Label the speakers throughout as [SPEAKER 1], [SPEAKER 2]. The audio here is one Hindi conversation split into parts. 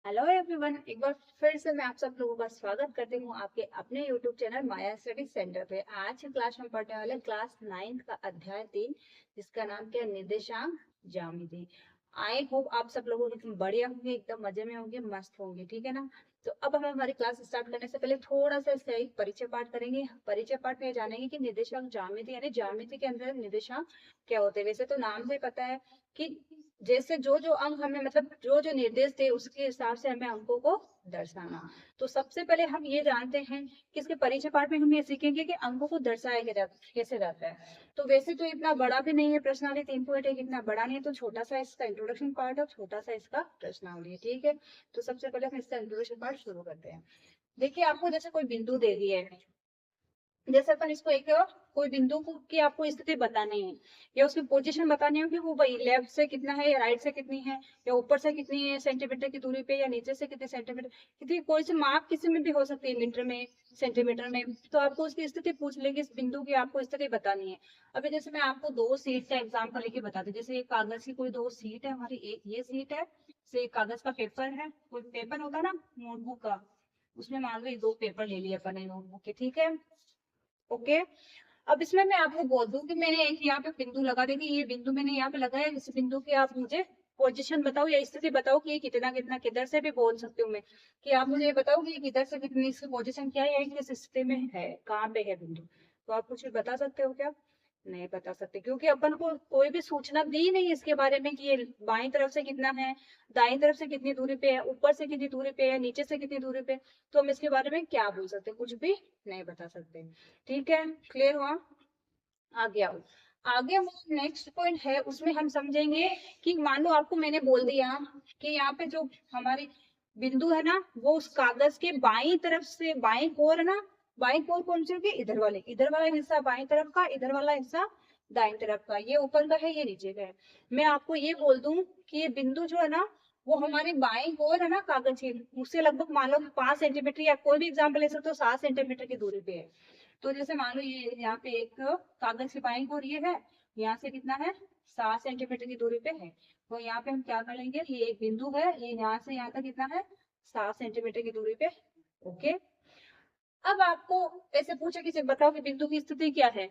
[SPEAKER 1] हेलो एवरीवन, एक बार फिर से मैं आप सब लोगों का स्वागत करती हूँ आपके अपने यूट्यूब चैनल माया स्टडी सेंटर पे। आज की क्लास में पढ़ने वाले क्लास 9 का अध्याय 3, जिसका नाम क्या है, निर्देशांक ज्यामिति। आई होप आप सब लोग एकदम बढ़िया होंगे, एकदम मजे में होंगे, मस्त होंगे, ठीक है ना। तो अब हम हमारी क्लास स्टार्ट करने से पहले थोड़ा सा इसका एक परिचय पाठ करेंगे। परिचय पाठ में जानेंगे कि निर्देशांक ज्यामिति यानी ज्यामिति के अंदर निर्देशांक क्या होते हैं। वैसे तो नाम से पता है कि जैसे जो जो अंक हमें मतलब जो जो निर्देश थे उसके हिसाब से हमें अंकों को दर्शाना। तो सबसे पहले हम ये जानते हैं कि इसके परिचय पाठ में हम ये सीखेंगे कि अंकों को दर्शाया कैसे जाता है। तो वैसे तो इतना बड़ा भी नहीं है प्रश्नावली, 3.1 इतना बड़ा नहीं है, तो छोटा सा इसका इंट्रोडक्शन पार्ट और छोटा सा इसका प्रश्नावली है, ठीक है। तो सबसे पहले हम इसका इंट्रोडक्शन पार्ट शुरू करते हैं। देखिए, आपको जैसे कोई बिंदु दे दिया है, जैसे अपन इसको एक कोई बिंदु की आपको स्थिति बतानी है या उसकी पोजीशन बतानी है कि वो भाई लेफ्ट से कितना है या राइट से कितनी है, या ऊपर से कितनी है सेंटीमीटर की दूरी पे, या नीचे से कितने सेंटीमीटर, कितनी कोई सी माप किसी में भी हो सकती है, मीटर में, सेंटीमीटर में। तो आपको उसकी स्थिति पूछ लेगी, इस बिंदु की आपको स्थिति बतानी है। अभी जैसे मैं आपको दो सीट का एग्जाम्पल लेके बताती हूँ। जैसे एक कागज की कोई दो सीट है हमारी, एक ये सीट है, से एक कागज का पेपर है, कोई पेपर होता है ना नोटबुक का, उसमें मान लो ये दो पेपर ले लिया अपन ने नोटबुक के, ठीक है, ओके। अब इसमें मैं आपको बोल दूं कि मैंने एक यहाँ पे बिंदु लगा दी थी, ये बिंदु मैंने यहाँ पे लगाया, इस बिंदु की आप मुझे पोजीशन बताओ या स्थिति बताओ कि ये कितना कितना, किधर से भी बोल सकती हूँ मैं कि आप मुझे ये बताओ कि ये किधर से कितनी, इसकी पोजीशन क्या है या किस स्थिति में है, कहाँ पे है बिंदु। तो आप कुछ बता सकते हो क्या? नहीं बता सकते, क्योंकि अपन को कोई भी सूचना दी नहीं इसके बारे में कि ये बाईं तरफ से कितना है, दाईं तरफ से कितनी दूरी पे है, ऊपर से कितनी दूरी पे है, नीचे से कितनी दूरी पे। तो हम इसके बारे में क्या बोल सकते, कुछ भी नहीं बता सकते, ठीक है। क्लियर हुआ? आगे आओ। आगे हमारा नेक्स्ट पॉइंट है, उसमें हम समझेंगे कि मान लो आपको मैंने बोल दिया कि यहाँ पे जो हमारी बिंदु है ना, वो उस कागज के बाईं तरफ से, बाईं कोर है ना, बाईं कोर कौन सी होगी, इधर वाले, इधर वाला हिस्सा बाईं तरफ का, इधर वाला हिस्सा दाईं तरफ का, ये ऊपर का है, ये नीचे का है। मैं आपको ये बोल दूं कि ये बिंदु जो है ना, वो हमारी बाईं कोर है ना कागज की, उससे लगभग मान लो 5 सेंटीमीटर, या कोई भी एग्जाम्पल ले सकते हो, 7 सेंटीमीटर की दूरी पे है। तो जैसे मान लो ये यहाँ पे एक कागज की बाईं कोर ये है, यहाँ से कितना है, 7 सेंटीमीटर की दूरी पे है। तो यहाँ पे हम क्या कर लेंगे, ये एक बिंदु है, ये यहाँ से यहाँ तक कितना है, 7 सेंटीमीटर की दूरी पे, ओके। अब आपको ऐसे पूछे कि बताओ कि बिंदु की स्थिति क्या है,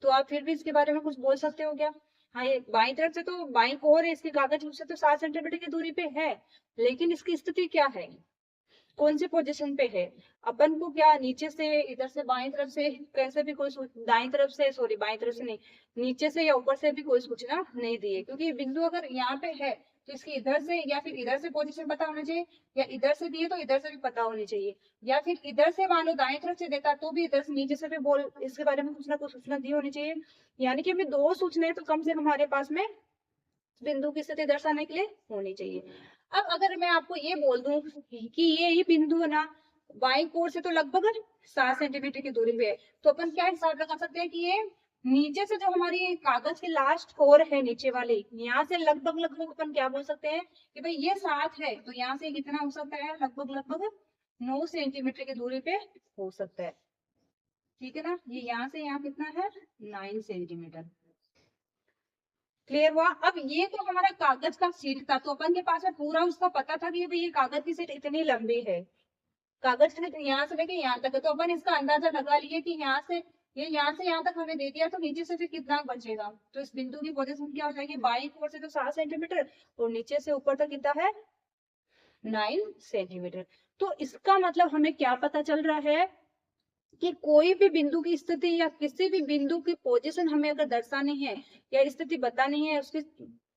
[SPEAKER 1] तो आप फिर भी इसके बारे में कुछ बोल सकते हो क्या? हाँ, ये बाईं तरफ से तो बाईं कोर है इसकी कागज से तो 7 सेंटीमीटर की दूरी पे है, लेकिन इसकी स्थिति क्या है, कौन सी पोजीशन पे है। अपन को क्या नीचे से, इधर से बाईं तरफ से कैसे भी कोई दाईं तरफ से, सॉरी बाईं तरफ से नहीं, नीचे से या ऊपर से भी कोई सूचना नहीं दी है, क्योंकि बिंदु अगर यहाँ पे है तो इसकी इधर से या फिर इधर से पोजीशन पता होना चाहिए, या इधर से दिए तो इधर से भी पता होनी चाहिए, या फिर इधर से मान लो दाएं तरफ से देता तो भी इधर से नीचे से भी बोल इसके बारे में कुछ ना कुछ सूचना दी होनी चाहिए। यानी कि हमें दो सूचनाएं तो कम से कम हमारे पास में बिंदु की स्थिति दर्शाने के लिए होनी चाहिए। अब अगर मैं आपको ये बोल दूं कि ये ही बिंदु है ना, बाईं कोर से तो लगभग 7 सेंटीमीटर की दूरी पे है, तो अपन क्या हिसाब लगा सकते हैं कि ये नीचे से जो हमारी कागज की लास्ट कोर है नीचे वाली, यहाँ से लगभग लगभग अपन क्या बोल सकते हैं कि भाई ये 7 है, तो यहाँ से कितना हो सकता है, लगभग लगभग 9 सेंटीमीटर की दूरी पे हो सकता है, ठीक है ना। ये यहाँ से यहाँ कितना है, 9 सेंटीमीटर। क्लियर हुआ? अब ये तो हमारा कागज का सीट था, तो अपन के पास में पूरा उसका पता था कि भाई ये कागज की सीट इतनी लंबी है, कागज की सीट यहाँ से लेके यहाँ तक है, तो अपन इसका अंदाजा लगा लिए कि यहाँ से ये यहाँ से यहाँ तक हमें दे दिया, तो नीचे से फिर कितना बचेगा। तो इस बिंदु की पोजीशन क्या हो जाएगी, बाईं ओर से तो 7 सेंटीमीटर, और नीचे से ऊपर तक कितना है, 9 सेंटीमीटर। तो इसका मतलब हमें क्या पता चल रहा है कि कोई भी बिंदु की स्थिति या किसी भी बिंदु की पोजीशन हमें अगर दर्शानी है या स्थिति बतानी है, उसकी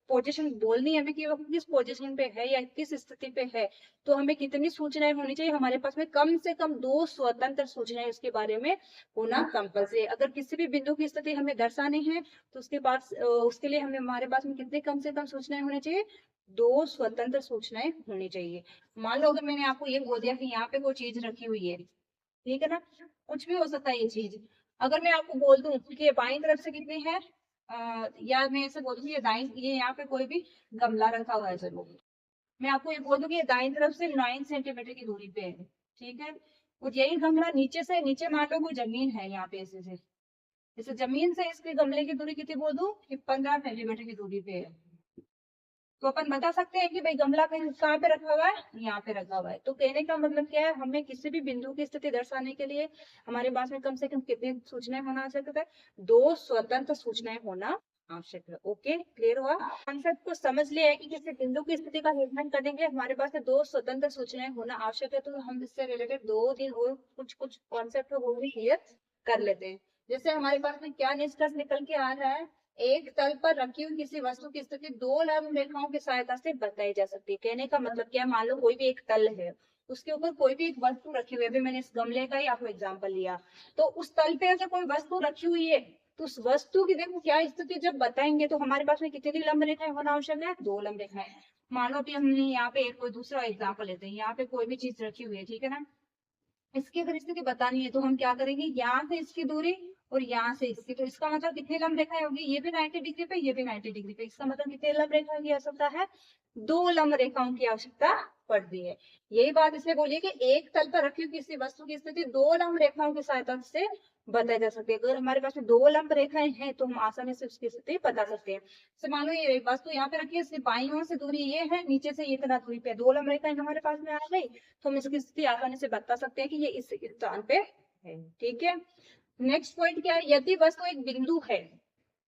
[SPEAKER 1] पोजीशन बोलनी है हमें कि वो किस पोजीशन पे है या किस स्थिति पे है, तो हमें कितनी सूचनाएं होनी चाहिए, हमारे पास में कम से कम 2 स्वतंत्र सूचनाएं उसके बारे में होना कंपल्सरी है। अगर किसी भी बिंदु की स्थिति हमें दर्शानी है तो उसके पास उसके लिए हमें हमारे पास में कितनी कम से कम सूचनाएं होनी चाहिए, 2 स्वतंत्र सूचनाएं होनी चाहिए। मान लो अगर मैंने आपको ये बोल दिया कि यहाँ पे कोई चीज रखी हुई है, ठीक है ना, कुछ भी हो सकता है ये चीज। अगर मैं आपको बोल दूं कि ये बाईं तरफ से कितनी है, या मैं ऐसे बोल दूं ये दाईं, ये यहाँ पे कोई भी गमला रखा हुआ है, चलो मैं आपको ये बोल दूं कि ये दाईं तरफ से 9 सेंटीमीटर की दूरी पे है, ठीक है। और यही गमला नीचे से, नीचे मान लो कोई जमीन है यहाँ पे, ऐसे से, जैसे जमीन से इसके गमले की दूरी कितनी बोल दूं कि 15 सेंटीमीटर की दूरी पे है, तो अपन बता सकते हैं कि भाई गमला कहाँ पे रखा हुआ है, यहाँ पे रखा हुआ है। तो कहने का मतलब क्या है, हमें किसी भी बिंदु की स्थिति दर्शाने के लिए हमारे पास में कम से कम कितनी सूचनाएं होना आवश्यक है, 2 स्वतंत्र सूचनाएं होना आवश्यक है। ओके, क्लियर हुआ? कॉन्सेप्ट को समझ लिया है कि किसी बिंदु की स्थिति का निर्धारण करने के लिए हमारे पास 2 स्वतंत्र सूचनाएं होना आवश्यक है। तो हम इससे रिलेटेड 2-3 और कुछ कॉन्सेप्ट वो भी क्लियर कर लेते हैं। जैसे हमारे पास में क्या निष्कर्ष निकल के आ रहा है, एक तल पर रखी हुई किसी वस्तु की स्थिति 2 लंब रेखाओं की सहायता से बताई जा सकती है। कहने का मतलब क्या, मान लो कोई भी एक तल है, उसके ऊपर कोई भी एक वस्तु रखी हुई है, अभी मैंने इस गमले का ही आपको एग्जांपल लिया, तो उस तल पे अगर कोई वस्तु रखी हुई है तो उस वस्तु की देखो क्या स्थिति जब बताएंगे, तो हमारे पास में कितनी लंब रेखाएं होना आवश्यक है, 2 लंब रेखाएं। मान लो कि हमने यहाँ पे कोई दूसरा एग्जाम्पल लेते हैं, यहाँ पे कोई भी चीज रखी हुई है, ठीक है ना, इसकी अगर स्थिति बतानी है तो हम क्या करेंगे, यहाँ से इसकी दूरी और यहाँ से इसकी, तो इसका मतलब कितनी लंब रेखाएं होगी, ये भी 90 डिग्री पे, ये भी 90 डिग्री पे, इसका मतलब कितनी लंब रेखाओं की आवश्यकता है, 2 लंब रेखाओं की आवश्यकता पड़ती है। यही बात इसमें बोलिए कि एक तल पर रखी हुई किसी वस्तु की स्थिति 2 लंब रेखाओं की सहायता से बताई जा सकती है। अगर हमारे पास में 2 लंब रेखाएं हैं तो हम आसानी से उसकी स्थिति बता सकते हैं। जैसे मान लो ये वस्तु यहाँ पे रखी है, इसकी बाईं ओर से दूरी ये है, नीचे से ये इतना दूरी पे 2 लंब रेखाएं हमारे पास में आ गई, तो हम इसकी स्थिति आसानी से बता सकते हैं कि ये इस स्थान पे है। ठीक है, नेक्स्ट पॉइंट क्या है, यदि वस्तु एक बिंदु है,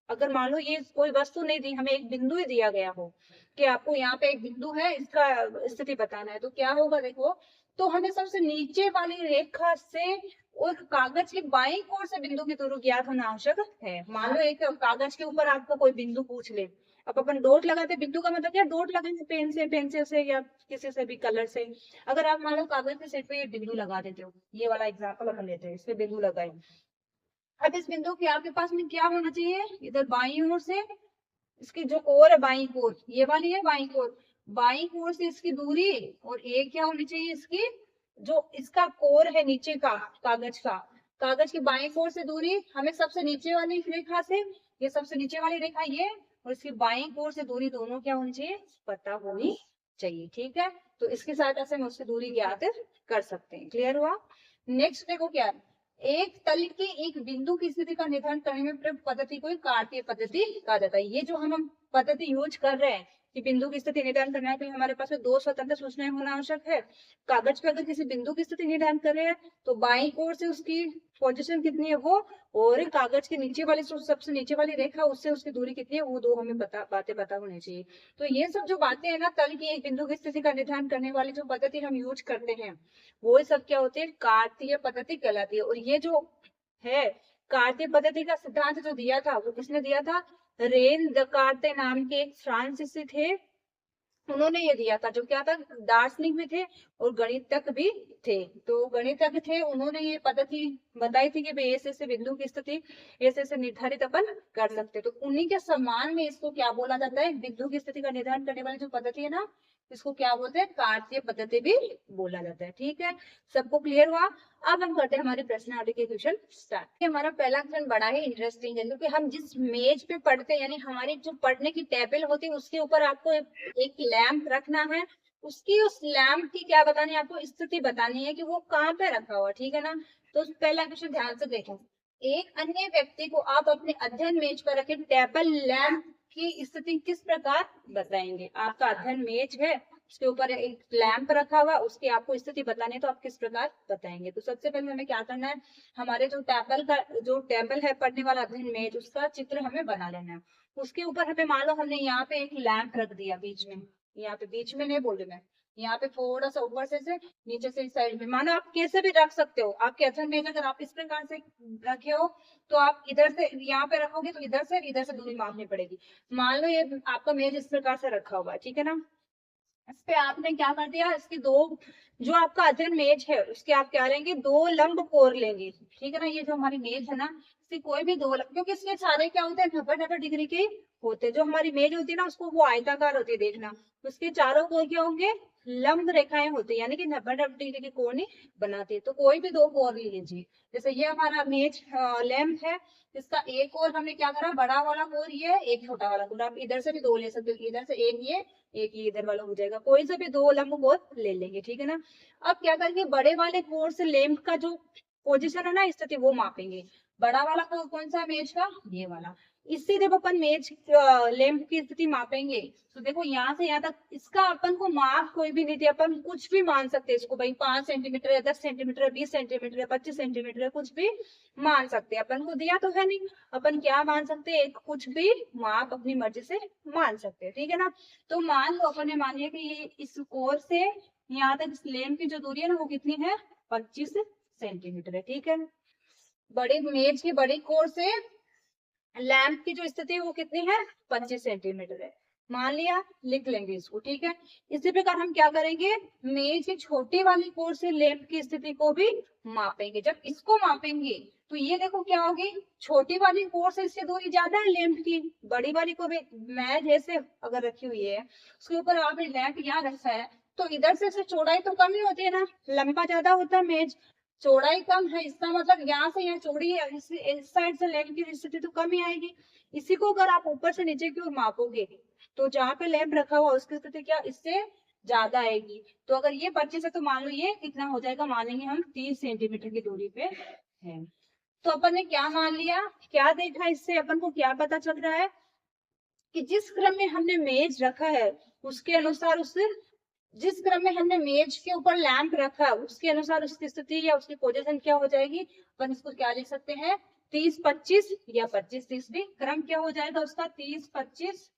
[SPEAKER 1] अगर मान लो ये कोई वस्तु नहीं दी, हमें एक बिंदु ही दिया गया हो कि आपको यहाँ पे एक बिंदु है, इसका स्थिति बताना है, तो क्या होगा देखो, तो हमें सबसे नीचे वाली रेखा से और कागज के बाईं ओर से बिंदु की दूरी ज्ञात होना आवश्यक है। मान लो एक कागज के ऊपर आपको कोई बिंदु पूछ ले, अब अपन डॉट लगाते, बिंदु का मतलब क्या, डॉट लगाएंगे पेंसिल से या किसी से भी कलर से। अगर आप मान लो कागज के सेट पे ये बिंदु लगा देते हो, ये वाला एग्जाम्पल अपन लेते हैं, इसमें बिंदु लगाए, अब इस बिंदु के आपके पास में क्या होना चाहिए, इधर बाईं ओर से इसकी जो कोर है, बाईं कोर ये वाली है, बाईं कोर से इसकी दूरी, और एक क्या होनी चाहिए इसकी, जो इसका कोर है नीचे का कागज की बाईं कोर से दूरी हमें सबसे नीचे वाली रेखा से, ये सबसे नीचे वाली रेखा ये, और इसकी बाईं कोर से दूरी दोनों क्या होनी चाहिए, पता होनी चाहिए। ठीक है, तो इसकी सहायता से हम उसकी दूरी ज्ञात कर सकते हैं। क्लियर हुआ? नेक्स्ट देखो क्या है, एक तल के एक बिंदु की स्थिति का निर्धारण करने में प्रयुक्त पद्धति को कार्तीय पद्धति कहा जाता है। ये जो हम पद्धति यूज कर रहे हैं कि बिंदु की स्थिति निर्धारण करने के लिए हमारे पास में 2 स्वतंत्र सूचनाएं होना आवश्यक है। कागज पे अगर किसी बिंदु की स्थिति निर्धारण कर रहे हैं तो बाईं ओर से उसकी पोजीशन कितनी है वो, और कागज के नीचे वाली सबसे नीचे वाली रेखा उससे उसकी दूरी कितनी है वो, 2 हमें बातें पता होनी चाहिए। तो ये सब जो बातें है ना, तल की एक बिंदु की स्थिति का निर्धारण करने वाली जो पद्धति हम यूज करते हैं वो सब क्या होती है, कार्तीय पद्धति कहलाती है। और ये जो है कार्तीय पद्धति का सिद्धांत जो दिया था वो किसने दिया था, रेन दकार्ते नाम के एक फ्रांसीसी थे, उन्होंने ये दिया था, जो क्या था, दार्शनिक भी थे और गणितज्ञ भी थे। तो गणितज्ञ थे, उन्होंने ये पद्धति बताई थी कि भाई ऐसे बिंदु की स्थिति ऐसे निर्धारित अपन कर सकते। तो उन्हीं के सम्मान में इसको क्या बोला जाता है, बिंदु की स्थिति का निर्धारण करने वाली जो पद्धति है ना, इसको क्या बोलते हैं, कार्तीय पद्धति भी बोला जाता है। ठीक है, सबको क्लियर हुआ? अब हम करते हैं हमारे प्रश्नावली के क्वेश्चन स्टार्ट। हमारा पहला क्वेश्चन बड़ा ही इंटरेस्टिंग है, क्योंकि हम जिस मेज पे पढ़ते हैं, यानी हमारी जो पढ़ने की टेबल होती है उसके ऊपर आपको एक लैंप रखना है, उसकी उस लैंप की क्या बतानी है, आपको स्थिति बतानी है कि वो कहाँ पे रखा हुआ, ठीक है ना। तो पहला क्वेश्चन ध्यान से देखो, एक अन्य व्यक्ति को आप अपने अध्ययन मेज पर रखे टेबल लैंप की स्थिति किस प्रकार बताएंगे। आपका अध्ययन मेज है, उसके ऊपर एक लैंप रखा हुआ, उसकी आपको स्थिति बतानी है, तो आप किस प्रकार बताएंगे। तो सबसे पहले हमें क्या करना है, हमारे जो टेबल है पढ़ने वाला अध्ययन मेज, उसका चित्र हमें बना लेना है। उसके ऊपर हमें मान लो हमने यहाँ पे एक लैंप रख दिया बीच में, यहाँ पे बीच में नहीं बोल रही मैं, यहाँ पे थोड़ा सा ऊपर से नीचे से इस साइड में, मानो आप कैसे भी रख सकते हो। आपके अध्ययन मेज अगर आप इस प्रकार से रखे हो तो आप इधर से यहाँ पे रखोगे तो इधर से दूरी मापनी पड़ेगी। मान लो ये आपका मेज इस प्रकार से रखा हुआ है, ठीक है ना, इस पे आपने क्या कर दिया, इसकी जो आपका अध्ययन मेज है उसके आप क्या लेंगे, 2 लंब कोर लेंगे, ठीक है ना। ये जो हमारी मेज है ना, इसकी कोई भी 2 लंब, क्योंकि इसके सारे क्या होते हैं, 90 डिग्री के होते हैं। जो हमारी मेज होती है ना, उसको वो आयताकार होती है, देखना उसके चारों कोर क्या होंगे, लंब रेखाएं होती है, यानी कि 90 डिग्री की कोण बनाती है। तो कोई भी 2 कोर ले लीजिए। जैसे ये हमारा मेज लैंप है, इसका एक और हमने क्या करा, बड़ा वाला कोर ये, एक छोटा वाला कोर। आप इधर से भी 2 ले सकते हो, इधर से एक ये इधर वाला हो जाएगा, कोई से भी 2 लंब कोर ले लेंगे, ठीक है ना। अब क्या करेंगे, बड़े वाले कोर से लैंप का जो पोजीशन है ना, स्थिति वो मापेंगे। बड़ा वाला कोर कौन सा मेज का, ये वाला। इससे जब अपन मेज लैंप की स्थिति मापेंगे तो देखो यहाँ से यहाँ तक इसका अपन को माप कोई भी नहीं दिया, अपन कुछ भी मान सकते हैं इसको भाई 5 सेंटीमीटर या 10 सेंटीमीटर या 20 सेंटीमीटर या 25 सेंटीमीटर या कुछ भी मान सकते हैं। अपन को दिया तो है नहीं, अपन क्या मान सकते हैं, एक कुछ भी माप अपनी मर्जी से मान सकते हैं, ठीक है ना। तो मान लो अपन ने मान लिया कि ये इस कोर से यहाँ तक इस लैंप की जो दूरी है ना वो कितनी है, 25 सेंटीमीटर है, ठीक है। बड़े मेज की बड़ी कोर से लैंप की जो स्थिति है वो कितनी है, 25 सेंटीमीटर है, मान लिया, लिख लेंगे इसको, ठीक है। इसी प्रकार हम क्या करेंगे, मेज की छोटी वाली कोर से लैंप की स्थिति को भी मापेंगे। जब इसको मापेंगे तो ये देखो क्या होगी, छोटी वाली कोर से इसकी दूरी ज्यादा है लैंप की, बड़ी वाली को भी मैं जैसे अगर रखी हुई है उसके ऊपर आपने लैंप यहाँ रखा है तो इधर से चौड़ाई तो कम ही होती है ना, लंबा ज्यादा होता है मेज, चौड़ाई कम है, इसका मतलब यहाँ से यहाँ चौड़ी है, इस साइड से लैंप की स्थिति तो कम ही आएगी। इसी को अगर आप ऊपर से नीचे की ओर मापोगे तो जहाँ पे लैंप रखा हुआ उसकी स्थिति क्या इससे ज्यादा आएगी। तो अगर ये 25 है तो मान लो ये कितना हो जाएगा, मानेंगे हम 30 सेंटीमीटर की दूरी पे है। तो अपन ने क्या मान लिया, क्या देखा, इससे अपन को क्या पता चल रहा है कि जिस क्रम में हमने मेज रखा है उसके अनुसार उस जिस क्रम में हमने मेज के ऊपर लैंप रखा उसके अनुसार उसकी स्थिति या उसकी पोजीशन क्या हो जाएगी, अपन इसको क्या लिख सकते हैं, 30-25 या 25-30 भी क्रम क्या हो जाएगा उसका, 30-25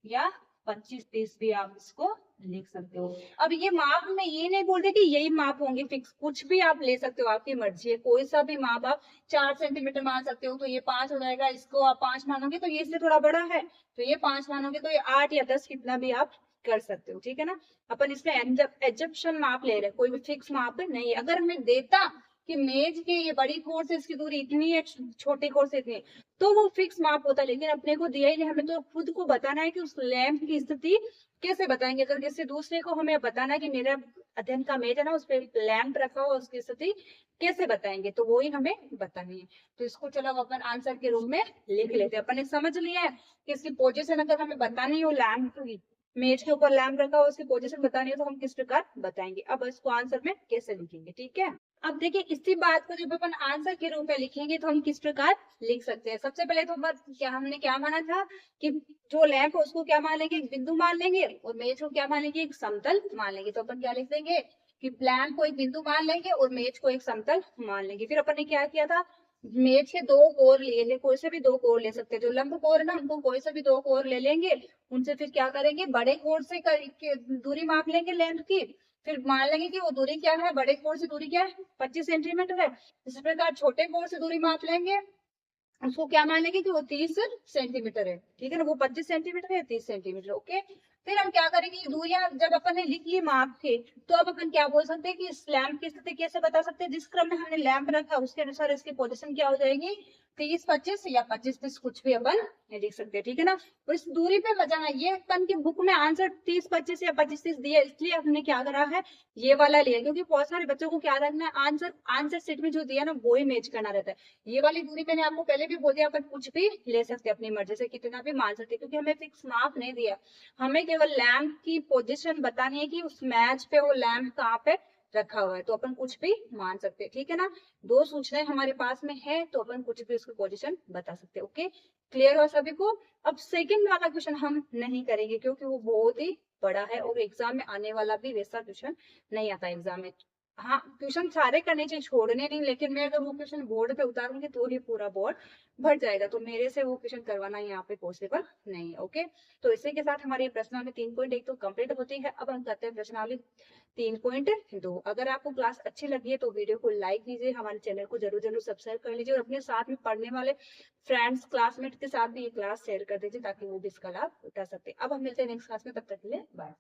[SPEAKER 1] या 25-30 भी आप इसको लिख सकते हो। अब ये माप में ये नहीं बोलते कि यही माप होंगे फिक्स, कुछ भी आप ले सकते हो, आपकी मर्जी है, कोई सा भी माप आप 4 सेंटीमीटर मान सकते हो तो ये 5 हो जाएगा, इसको आप 5 मानोगे तो ये इससे थोड़ा बड़ा है तो ये 5 मानोगे तो ये 8 या 10 कितना भी आप कर सकते हो, ठीक है ना। अपन इसमें एजम्पशन माप ले रहे हैं, कोई भी फिक्स माप नहीं है। अगर हमें देता कि मेज के ये बड़ी कोर से इसकी दूरी इतनी है, छोटी कोर से इतनी है, तो वो फिक्स माप होता है, लेकिन अपने को दिया ही नहीं, हमें तो खुद को बताना है कि उस लैंप की स्थिति कैसे बताएंगे। अगर किसी दूसरे को हमें बताना है कि मेरा अध्ययन का मेज है ना उस पर लैंप रखा हो उसकी स्थिति कैसे बताएंगे, तो वो ही हमें बतानी है। तो इसको चलो अपन आंसर के रूप में लिख लेते हैं। अपन ने समझ लिया है कि इसकी पोजीशन अगर हमें बतानी हो, लैंप की मेज के ऊपर लैंप रखा हो उसकी पोजीशन बतानी है तो हम किस प्रकार बताएंगे। अब इसको आंसर में कैसे लिखेंगे, ठीक है। अब देखिए इसी बात को जब अपन आंसर के रूप में लिखेंगे तो हम किस प्रकार लिख सकते हैं। सबसे पहले तो बस क्या हमने क्या माना था कि जो लैंप है उसको क्या मान लेंगे, एक बिंदु मान लेंगे, और मेज को क्या मान लेंगे, एक समतल मान लेंगे। तो अपन क्या लिख देंगे कि लैंप को एक बिंदु मान लेंगे और मेज को एक समतल मान लेंगे। फिर अपन ने क्या किया था, मेज के 2 कोर लिए, कोई से भी 2 कोर ले सकते हैं, जो लंब कोर है ना उनको कोई से भी 2 कोर ले लेंगे, उनसे फिर क्या करेंगे, बड़े कोर से दूरी माप लेंगे लेंथ की, फिर मान लेंगे कि वो दूरी क्या है, बड़े कोर से दूरी क्या है, 25 सेंटीमीटर है। इसी प्रकार छोटे कोर से दूरी माप लेंगे, उसको क्या मान लेंगे कि वो 30 सेंटीमीटर है, ठीक है ना, वो 25 सेंटीमीटर है 30 सेंटीमीटर, ओके। फिर हम क्या करेंगे, ये दूरियां जब अपन ने लिख ली माप के, तो अब अपन क्या बोल सकते हैं कि इस लैंप की स्थिति कैसे बता सकते हैं, जिस क्रम में हमने लैंप रखा उसके अनुसार इसकी पोजीशन क्या हो जाएगी, 30-25 या 25-30 कुछ भी अपन लिख सकते हैं, ठीक है ना। और इस दूरी पे बचाना, ये अपन की बुक में आंसर 30-25 या 25-30 दिया, इसलिए हमने क्या करा है ये वाला लिया, क्योंकि बहुत सारे बच्चों को क्या रखना है, आंसर सीट में जो दिया ना वो ही मैच करना रहता है। ये वाली दूरी मैंने आपको पहले भी बोल दिया, अपन कुछ भी ले सकते हैं अपनी मर्जी से, कितना भी मान सकते हैं, क्योंकि हमें फिक्स माप नहीं दिया, हमें केवल लैंप की पोजीशन बतानी है कि उस मैच पे वो लैंप कहाँ पे रखा हुआ है, तो अपन कुछ भी मान सकते हैं, ठीक है ना। 2 सूचनाएं हमारे पास में है तो अपन कुछ भी उसकी पोजीशन बता सकते हैं, ओके। क्लियर हो सभी को। अब सेकंड वाला क्वेश्चन हम नहीं करेंगे क्योंकि वो बहुत ही बड़ा है और एग्जाम में आने वाला भी वैसा क्वेश्चन नहीं आता एग्जाम में। हाँ क्वेश्चन सारे करने चाहिए, छोड़ने नहीं, लेकिन मैं अगर वो क्वेश्चन बोर्ड पे उतारूंगी तो ही पूरा बोर्ड भर जाएगा, तो मेरे से वो क्वेश्चन करवाना यहाँ पे पॉसिबल नहीं है, ओके। तो इसी के साथ हमारी प्रश्नावली 3.1 तो कंप्लीट होती है। अब हम करते हैं प्रश्नावली 3.2। अगर आपको क्लास अच्छी लगी है तो वीडियो को लाइक कीजिए, हमारे चैनल को जरूर जरूर सब्सक्राइब कर लीजिए और अपने साथ में पढ़ने वाले फ्रेंड्स क्लासमेट के साथ भी ये क्लास शेयर कर दीजिए ताकि वो भी इसका लाभ उठा सकते हैं। अब हम मिलते हैं नेक्स्ट क्लास में, तब तक के लिए बाय।